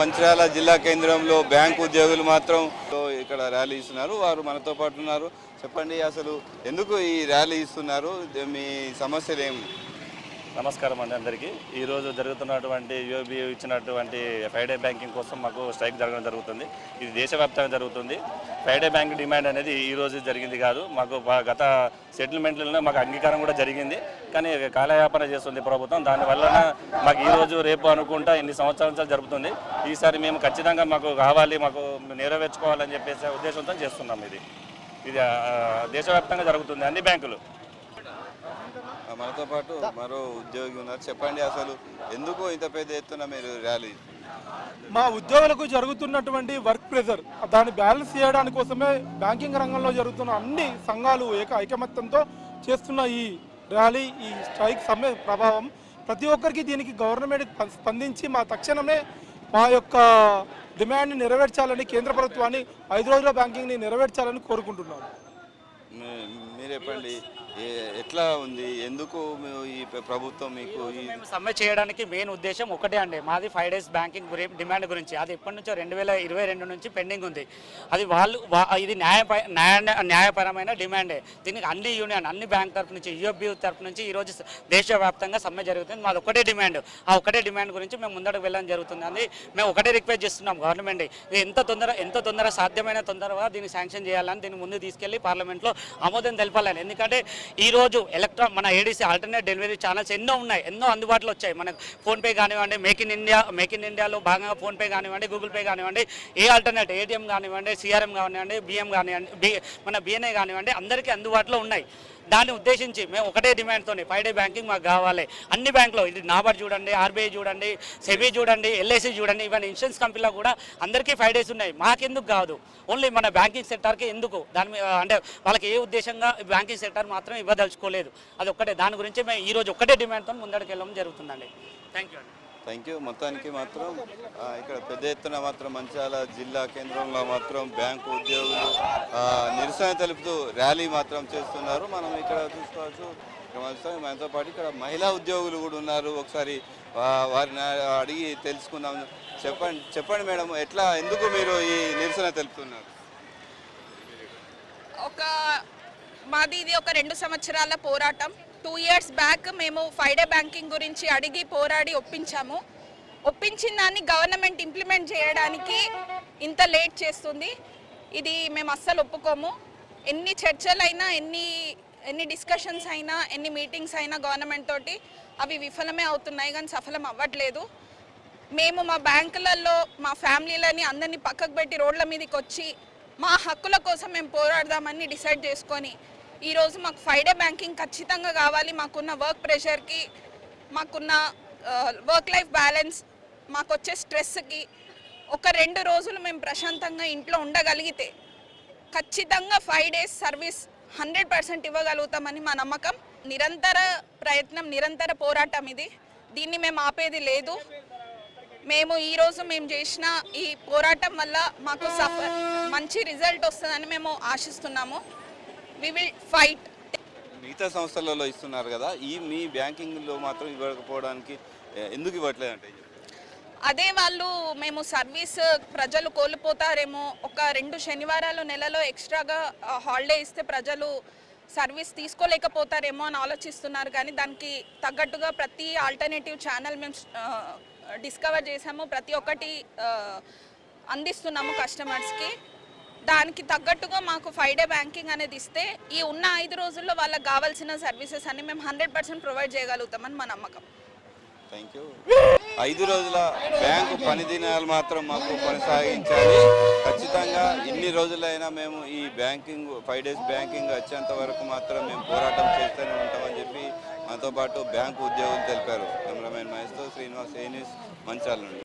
మంచిర్యాల జిల్లా కేంద్రంలో బ్యాంకు ఉద్యోగులు మాత్రం ఇక్కడ ర్యాలీ ఇస్తున్నారు. వారు మనతో పాటు ఉన్నారు. చెప్పండి, అసలు ఎందుకు ఈ ర్యాలీ ఇస్తున్నారు? మీ సమస్యలు ఏమి? నమస్కారం అండి అందరికీ. ఈరోజు జరుగుతున్నటువంటి యూబీ ఇచ్చినటువంటి ఫ్రైడే బ్యాంకింగ్ కోసం మాకు స్ట్రైక్ జరగడం జరుగుతుంది. ఇది దేశవ్యాప్తంగా జరుగుతుంది. ఫ్రైడే బ్యాంక్ డిమాండ్ అనేది ఈరోజు జరిగింది కాదు. మాకు గత సెటిల్మెంట్లలో మాకు అంగీకారం కూడా జరిగింది. కానీ కాలయాపన చేస్తుంది ప్రభుత్వం. దానివల్ల మాకు ఈరోజు రేపు అనుకుంటా ఇన్ని సంవత్సరాల జరుగుతుంది. ఈసారి మేము ఖచ్చితంగా మాకు కావాలి, మాకు నెరవేర్చుకోవాలని చెప్పేసి ఉద్దేశంతో చేస్తున్నాం. ఇది దేశవ్యాప్తంగా జరుగుతుంది, అన్ని బ్యాంకులు. మనతో పాటు మరో ఉద్యోగి ఉన్నారు. చెప్పండి, అసలు ఎందుకు ఇంత పెద్ద ఎత్తున మీరు ర్యాలీ? మా ఉద్యోగులకు జరుగుతున్నటువంటి వర్క్ ప్రెజర్ దాన్ని బ్యాలెన్స్ చేయడానికి కోసమే బ్యాంకింగ్ రంగంలో జరుగుతున్న అన్ని సంఘాలు ఐకమత్యంతో చేస్తున్న ఈ ర్యాలీ, ఈ స్ట్రైక్ సమ్మె ప్రభావం ప్రతి ఒక్కరికి దీనికి గవర్నమెంట్ స్పందించి తక్షణమే మా యొక్క డిమాండ్ని నెరవేర్చాలని, కేంద్ర ప్రభుత్వాన్ని 5 రోజుల బ్యాంకింగ్ని నెరవేర్చాలని కోరుకుంటున్నాను. మీరు చెప్పండి, ఎట్లా ఉంది? ఎందుకు ఈ ప్రభుత్వం మీకు సమ్మె చేయడానికి మెయిన్ ఉద్దేశం ఒకటే అండి. మాది 5 డేస్ బ్యాంకింగ్ డిమాండ్ గురించి. అది ఎప్పటి నుంచో 2022 నుంచి పెండింగ్ ఉంది. అది ఇది న్యాయపరమైన డిమాండే. దీనికి అన్ని యూనియన్, అన్ని బ్యాంక్ తరఫు నుంచి, యూఎఫ్బి తరఫు నుంచి ఈరోజు దేశవ్యాప్తంగా సమ్మె జరుగుతుంది. మాది ఒకటే డిమాండ్. ఆ ఒకటే డిమాండ్ గురించి మేము ముందరకు వెళ్ళడం జరుగుతుంది. అది మేము ఒకటే రిక్వెస్ట్ చేస్తున్నాం గవర్నమెంట్, ఇది ఎంత తొందర సాధ్యమైన తొందరగా దీన్ని శాంక్షన్ చేయాలని, దీన్ని ముందు తీసుకెళ్లి పార్లమెంట్లో ఆమోదం తెలపాలని. ఎందుకంటే ఈరోజు మన ఏడీసీ ఆల్టర్నేట్ డెలివరీ ఛానల్స్ ఎన్నో ఉన్నాయి, ఎన్నో అందుబాటులో వచ్చాయి. మనకు ఫోన్పే కానివ్వండి, మేక్ ఇన్ ఇండియాలో భాగంగా ఫోన్పే కానివ్వండి, గూగుల్ పే కానివ్వండి, ఏ ఆల్టర్నేట్ ఏటీఎం కానివ్వండి, సిఆర్ఎం కానివ్వండి, బిఎం కానివ్వండి, మన బిఎన్ఐ కానివ్వండి, అందరికీ అందుబాటులో ఉన్నాయి. దాన్ని ఉద్దేశించి మేము ఒకటే డిమాండ్తో 5 డే బ్యాంకింగ్ మాకు కావాలి. అన్ని బ్యాంకులో, ఇది నాబార్డ్ చూడండి, ఆర్బీఐ చూడండి, సెబీ చూడండి, ఎల్ఐసి చూడండి, ఈవెన్ ఇన్సూరెన్స్ కంపెనీలో కూడా అందరికీ 5 డేస్ ఉన్నాయి. మాకెందుకు కాదు? ఓన్లీ మన బ్యాంకింగ్ సెక్టార్కి ఎందుకు? దాని అంటే వాళ్ళకి ఏ ఉద్దేశంగా బ్యాంకింగ్ సెక్టార్ మాత్రం ఇవ్వదలుచుకోలేదు. అది ఒక్కటే. దాని గురించి మేము ఈరోజు ఒక్కటే డిమాండ్తో ముందడికి వెళ్ళడం జరుగుతుందండి. థ్యాంక్ యూ అండి. Thank you. మొత్తానికి మాత్రం ఇక్కడ పెద్ద ఎత్తున మాత్రం మంచిర్యాల జిల్లా కేంద్రంలో మాత్రం బ్యాంకు ఉద్యోగులు నిరసన తెలుపుతూ ర్యాలీ మాత్రం చేస్తున్నారు. మనం ఇక్కడ చూసుకోవచ్చు. మనతో పాటు ఇక్కడ మహిళా ఉద్యోగులు కూడా ఉన్నారు. ఒకసారి వారిని అడిగి తెలుసుకుందాం. చెప్పండి మేడం, ఎందుకు మీరు ఈ నిరసన తెలుపుతున్నారు? మాది ఇది ఒక 2 సంవత్సరాల పోరాటం. 2 years బ్యాక్ మేము 5 డే బ్యాంకింగ్ గురించి అడిగి పోరాడి ఒప్పించిన దాన్ని గవర్నమెంట్ ఇంప్లిమెంట్ చేయడానికి ఇంత లేట్ చేస్తుంది. ఇది మేము అస్సలు ఒప్పుకోము. ఎన్ని చర్చలైనా, ఎన్ని డిస్కషన్స్ అయినా, ఎన్ని మీటింగ్స్ అయినా గవర్నమెంట్ తోటి అవి విఫలమే అవుతున్నాయి, కానీ సఫలం అవ్వట్లేదు. మేము మా బ్యాంకులలో మా ఫ్యామిలీలని అందరినీ పక్కకు పెట్టి రోడ్ల మీదకి వచ్చి మా హక్కుల కోసం మేము పోరాడదామని డిసైడ్ చేసుకొని ఈరోజు మాకు 5 డే బ్యాంకింగ్ ఖచ్చితంగా కావాలి. మాకున్న వర్క్ ప్రెషర్కి, మాకున్న వర్క్ లైఫ్ బ్యాలెన్స్, మాకు వచ్చే స్ట్రెస్కి ఒక 2 రోజులు మేము ప్రశాంతంగా ఇంట్లో ఉండగలిగితే ఖచ్చితంగా 5 డేస్ సర్వీస్ 100% ఇవ్వగలుగుతామని మా నమ్మకం. నిరంతర ప్రయత్నం, నిరంతర పోరాటం ఇది. దీన్ని మేము ఆపేది లేదు. ఈరోజు మేము చేసిన ఈ పోరాటం వల్ల మాకు మంచి రిజల్ట్ వస్తుందని మేము ఆశిస్తున్నాము. We will fight. మిగతా సంస్థలలో ఇస్తున్నారు కదా, మీ బ్యాంకింగ్లో మాత్రం ఇవ్వకపోవడానికి ఎందుకు ఇవ్వట్లేదు అంటే? అదే మేము సర్వీస్ ప్రజలు కోల్పోతారేమో, ఒక 2 శనివారాలు నెలలో ఎక్స్ట్రాగా హాలిడే ఇస్తే ప్రజలు సర్వీస్ తీసుకోలేకపోతారేమో అని ఆలోచిస్తున్నారు. కానీ దానికి తగ్గట్టుగా ప్రతి ఆల్టర్నేటివ్ ఛానల్ మేము డిస్కవర్ చేసాము, ప్రతి ఒక్కటి అందిస్తున్నాము కస్టమర్స్కి. దానికి తగ్గట్టుగా మాకు 5 డే బ్యాంకింగ్ అనేది ఇస్తే ఈ ఉన్న 5 రోజుల్లో వాళ్ళకి కావాల్సిన సర్వీసెస్ అన్ని మేము 100% ప్రొవైడ్ చేయగలుగుతామని మా నమ్మకం. Thank you. 5 రోజుల బ్యాంకు పని దినాలు మాత్రం మాకు కొనసాగించాలి. ఖచ్చితంగా ఇన్ని రోజులైనా మేము ఈ బ్యాంకింగ్ 5 డేస్ బ్యాంకింగ్ వచ్చేంత వరకు మాత్రం మేము పోరాటం చేస్తూనే ఉంటామని చెప్పి మనతో పాటు బ్యాంకు ఉద్యోగులు తెలిపారు. కెమెరామెన్ మహేష్తో శ్రీనివాస్, ఏ న్యూస్, మంచిర్యాల నుండి.